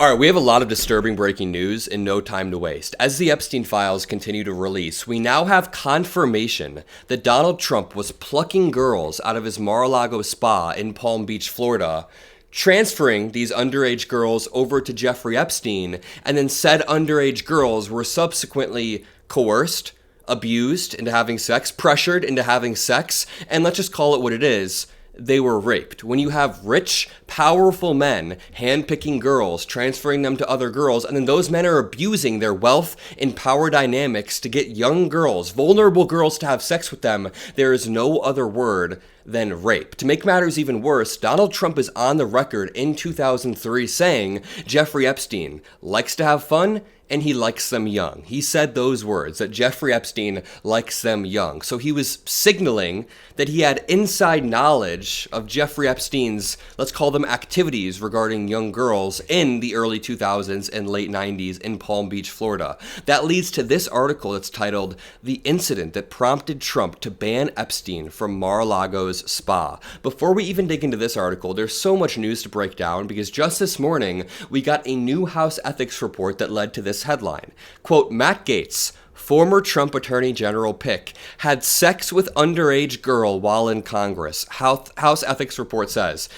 All right, we have a lot of disturbing breaking news and no time to waste. As the Epstein files continue to release, we now have confirmation that Donald Trump was plucking girls out of his Mar-a-Lago spa in Palm Beach, Florida, transferring these underage girls over to Jeffrey Epstein, and then said underage girls were subsequently coerced, abused into having sex, pressured into having sex, and let's just call it what it is. They were raped. When you have rich, powerful men handpicking girls, transferring them to other girls, and then those men are abusing their wealth and power dynamics to get young girls, vulnerable girls, to have sex with them, there is no other word than rape. To make matters even worse, Donald Trump is on the record in 2003 saying Jeffrey Epstein likes to have fun and he likes them young. He said those words, that Jeffrey Epstein likes them young. So he was signaling that he had inside knowledge of Jeffrey Epstein's, let's call them activities regarding young girls in the early 2000s and late 90s in Palm Beach, Florida. That leads to this article that's titled, "The Incident That Prompted Trump to Ban Epstein from Mar-a-Lago's Spa." Before we even dig into this article, there's so much news to break down because just this morning, we got a new House ethics report that led to this headline. Quote, Matt Gaetz, former Trump Attorney General pick, had sex with underage girl while in Congress. House ethics report says.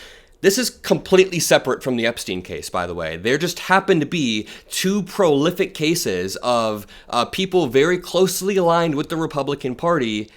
This is completely separate from the Epstein case, by the way. There just happen to be two prolific cases of people very closely aligned with the Republican Party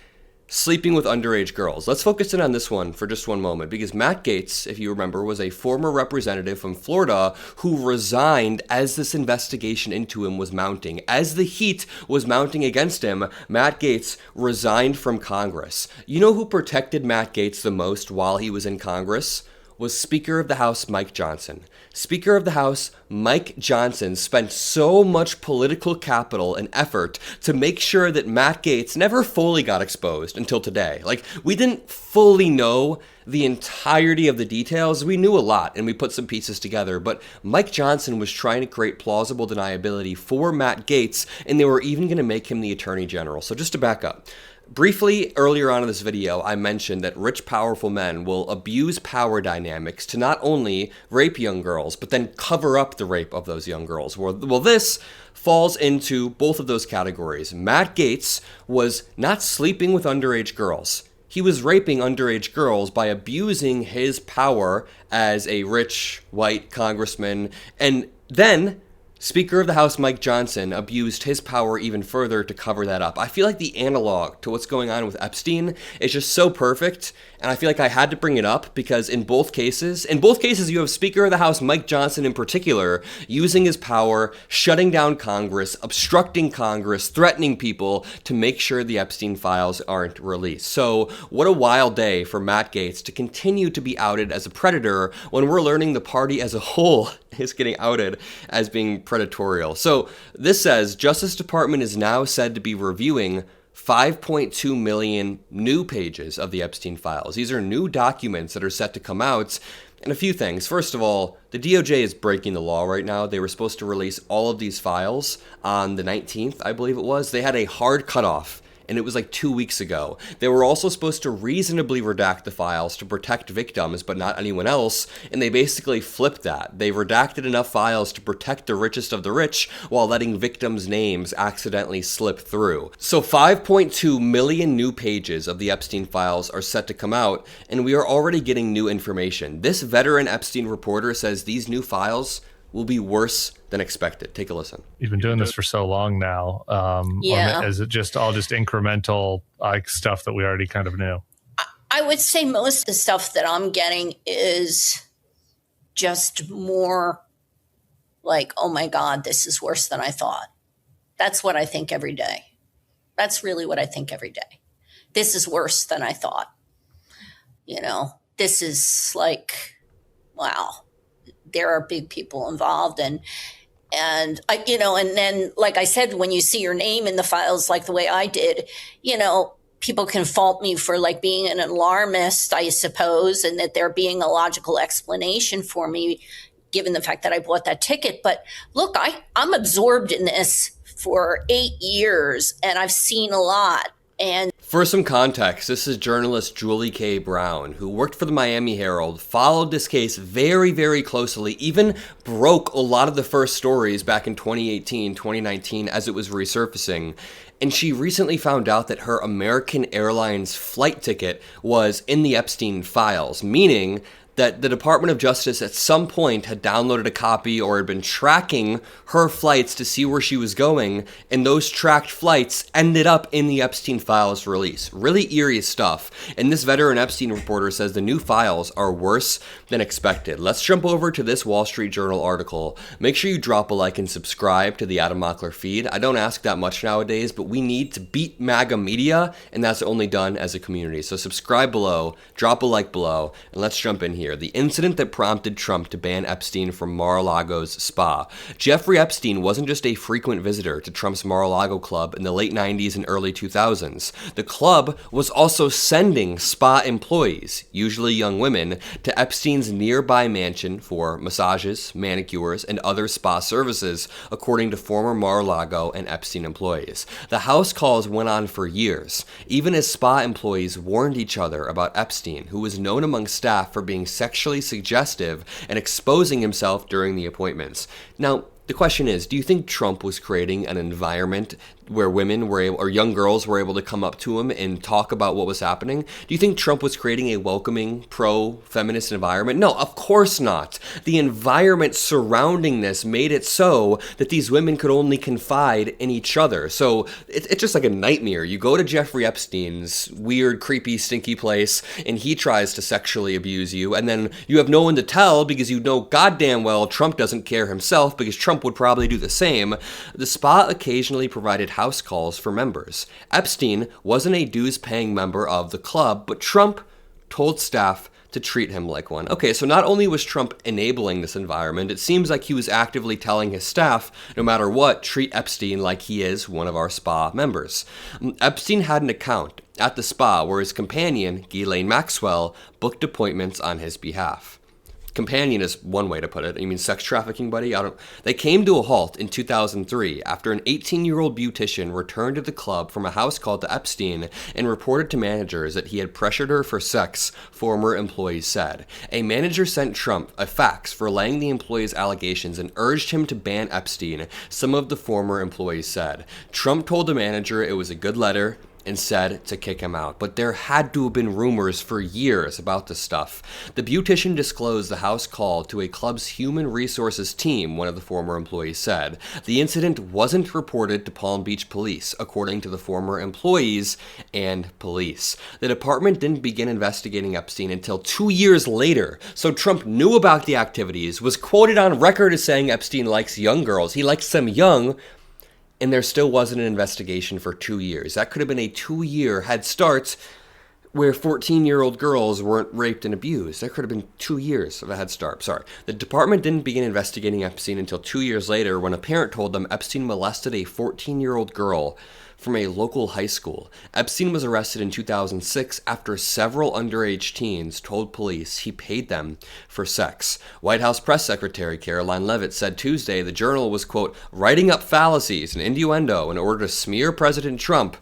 sleeping with underage girls. Let's focus in on this one for just one moment, because Matt Gaetz, if you remember, was a former representative from Florida who resigned as this investigation into him was mounting. As the heat was mounting against him, Matt Gaetz resigned from Congress. You know who protected Matt Gaetz the most while he was in Congress? Was Speaker of the House Mike Johnson. Speaker of the House Mike Johnson spent so much political capital and effort to make sure that Matt Gaetz never fully got exposed until today. Like, we didn't fully know the entirety of the details. We knew a lot and we put some pieces together, but Mike Johnson was trying to create plausible deniability for Matt Gaetz, and they were even going to make him the Attorney General. So just to back up. Briefly, earlier on in this video, I mentioned that rich, powerful men will abuse power dynamics to not only rape young girls, but then cover up the rape of those young girls. Well, this falls into both of those categories. Matt Gaetz was not sleeping with underage girls. He was raping underage girls by abusing his power as a rich, white congressman, and then Speaker of the House Mike Johnson abused his power even further to cover that up. I feel like the analog to what's going on with Epstein is just so perfect, and I feel like I had to bring it up because in both cases you have Speaker of the House Mike Johnson in particular using his power, shutting down Congress, obstructing Congress, threatening people to make sure the Epstein files aren't released. So what a wild day for Matt Gaetz to continue to be outed as a predator when we're learning the party as a whole is getting outed as being predatorial. So this says Justice Department is now said to be reviewing 5.2 million new pages of the Epstein files. These are new documents that are set to come out. And a few things. First of all, the DOJ is breaking the law right now. They were supposed to release all of these files on the 19th, I believe it was. They had a hard cutoff, and it was like 2 weeks ago. They were also supposed to reasonably redact the files to protect victims, but not anyone else, and they basically flipped that. They redacted enough files to protect the richest of the rich while letting victims' names accidentally slip through. So 5.2 million new pages of the Epstein files are set to come out, and we are already getting new information. This veteran Epstein reporter says these new files will be worse than expected. Take a listen. You've been doing this for so long now. Is it just all incremental stuff that we already kind of knew? I would say most of the stuff that I'm getting is just more like, oh my God, this is worse than I thought. That's what I think every day. That's really what I think every day. This is worse than I thought. You know, this is like, wow. There are big people involved, and I, and then, like I said, when you see your name in the files, like the way I did, people can fault me for like being an alarmist, I suppose, and that there being a logical explanation for me, given the fact that I bought that ticket. But look, I'm absorbed in this for 8 years, and I've seen a lot. And For some context, this is journalist Julie K. Brown, who worked for the Miami Herald, followed this case very, very closely, even broke a lot of the first stories back in 2018, 2019 as it was resurfacing. And she recently found out that her American Airlines flight ticket was in the Epstein files, meaning that the Department of Justice at some point had downloaded a copy or had been tracking her flights to see where she was going, and those tracked flights ended up in the Epstein files release. Really eerie stuff. And this veteran Epstein reporter says the new files are worse than expected. Let's jump over to this Wall Street Journal article. Make sure you drop a like and subscribe to the Adam Mockler feed. I don't ask that much nowadays, but we need to beat MAGA media, and that's only done as a community. So subscribe below, drop a like below, and let's jump in here. The incident that prompted Trump to ban Epstein from Mar-a-Lago's spa. Jeffrey Epstein wasn't just a frequent visitor to Trump's Mar-a-Lago club in the late 90s and early 2000s. The club was also sending spa employees, usually young women, to Epstein's nearby mansion for massages, manicures, and other spa services, according to former Mar-a-Lago and Epstein employees. The house calls went on for years, even as spa employees warned each other about Epstein, who was known among staff for being sexually suggestive and exposing himself during the appointments. Now, the question is, do you think Trump was creating an environment where women were able, or young girls were able to come up to him and talk about what was happening? Do you think Trump was creating a welcoming, pro-feminist environment? No, of course not. The environment surrounding this made it so that these women could only confide in each other. So it's just like a nightmare. You go to Jeffrey Epstein's weird, creepy, stinky place, and he tries to sexually abuse you, and then you have no one to tell because you know goddamn well Trump doesn't care himself, because Trump would probably do the same. The spa occasionally provided house calls for members. Epstein wasn't a dues-paying member of the club, but Trump told staff to treat him like one. Okay, so not only was Trump enabling this environment, it seems like he was actively telling his staff, no matter what, treat Epstein like he is one of our spa members. Epstein had an account at the spa where his companion, Ghislaine Maxwell, booked appointments on his behalf. Companion is one way to put it. You mean sex trafficking, buddy? They came to a halt in 2003 after an 18-year-old beautician returned to the club from a house call to Epstein and reported to managers that he had pressured her for sex, former employees said. A manager sent Trump a fax relaying the employee's allegations and urged him to ban Epstein, some of the former employees said. Trump told the manager it was a good letter and said to kick him out. But there had to have been rumors for years about this stuff. The beautician disclosed the house call to a club's human resources team, one of the former employees said. The incident wasn't reported to Palm Beach police, according to the former employees and police. The department didn't begin investigating Epstein until 2 years later, so Trump knew about the activities, was quoted on record as saying Epstein likes young girls. He likes them young, and there still wasn't an investigation for 2 years. That could have been a 2-year head start where 14-year-old girls weren't raped and abused. There could have been 2 years of a head start. Sorry. The department didn't begin investigating Epstein until 2 years later when a parent told them Epstein molested a 14-year-old girl from a local high school. Epstein was arrested in 2006 after several underage teens told police he paid them for sex. White House Press Secretary Caroline Leavitt said Tuesday the journal was, quote, writing up fallacies and innuendo in order to smear President Trump.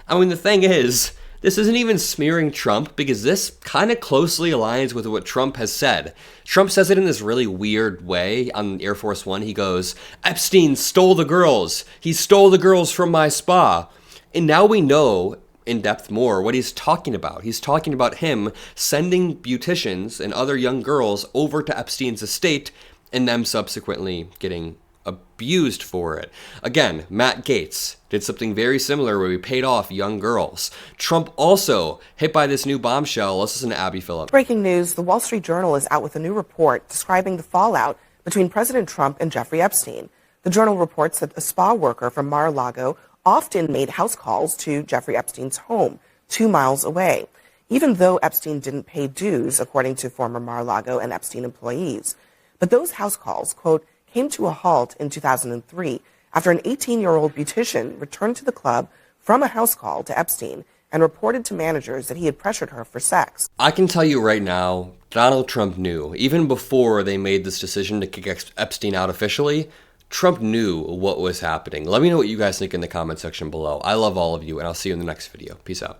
I mean, the thing is, this isn't even smearing Trump because this kind of closely aligns with what Trump has said. Trump says it in this really weird way on Air Force One. He goes, Epstein stole the girls. He stole the girls from my spa. And now we know in depth more what he's talking about. He's talking about him sending beauticians and other young girls over to Epstein's estate and them subsequently getting abused for it. Again, Matt Gaetz did something very similar where he paid off young girls. Trump also hit by this new bombshell. Let's listen to Abby Phillip. Breaking news, the Wall Street Journal is out with a new report describing the fallout between President Trump and Jeffrey Epstein. The Journal reports that a spa worker from Mar-a-Lago often made house calls to Jeffrey Epstein's home, 2 miles away, even though Epstein didn't pay dues, according to former Mar-a-Lago and Epstein employees. But those house calls, quote, came to a halt in 2003 after an 18-year-old beautician returned to the club from a house call to Epstein and reported to managers that he had pressured her for sex. I can tell you right now, Donald Trump knew, even before they made this decision to kick Epstein out officially, Trump knew what was happening. Let me know what you guys think in the comment section below. I love all of you, and I'll see you in the next video. Peace out.